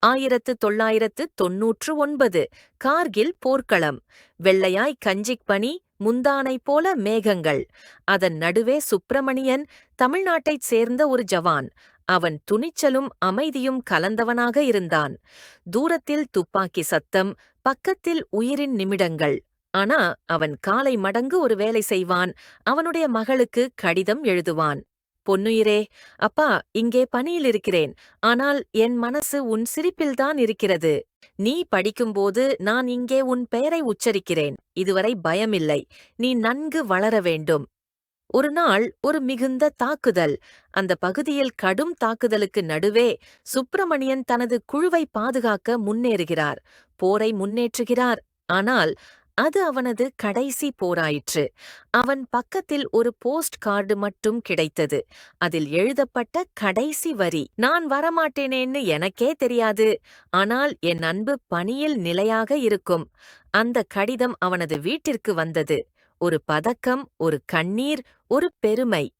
1999 கார்கில் போர்க்களம். வெள்ளையாய் கஞ்சிக் பனி, முந்தானை போல மேகங்கள். அதன் நடுவே சுப்பிரமணியன், தமிழ்நாட்டைச் சேர்ந்த ஒரு ஜவான். அவன் துணிச்சலும் அமைதியும் கலந்தவனாக இருந்தான். தூரத்தில் துப்பாக்கி சத்தம், பக்கத்தில் உயிரின் நிமிடங்கள். ஆனா அவன் காலை மடங்கு ஒரு வேலை செய்வான். அவனுடைய மகளுக்கு கடிதம் எழுதுவான். பொன்னுயிரே, அப்பா, இங்கே பணியில் இருக்கிறேன். ஆனால் என் மனசு உன் சிரிப்பில்தான் இருக்கிறது. நீ படிக்கும்போது நான் இங்கே உன் பெயரை உச்சரிக்கிறேன். இதுவரை பயமில்லை. நீ நன்கு வளர வேண்டும். ஒரு நாள் ஒரு மிகுந்த தாக்குதல். அந்த பகுதியில் கடும் தாக்குதலுக்கு நடுவே சுப்பிரமணியன் தனது குழுவை பாதுகாக்க முன்னேறுகிறார். போரை முன்னேற்றுகிறார். ஆனால் அது அவனது கடைசி போராயிற்று. அவன் பக்கத்தில் ஒரு போஸ்ட் கார்டு மட்டும் கிடைத்தது. அதில் எழுதப்பட்ட கடைசி வரி, நான் வரமாட்டேனேன்னு எனக்கே தெரியாது. ஆனால் என் அன்பு பணியில் நிலையாக இருக்கும். அந்த கடிதம் அவனது வீட்டிற்கு வந்தது. ஒரு பதக்கம், ஒரு கண்ணீர், ஒரு பெருமை.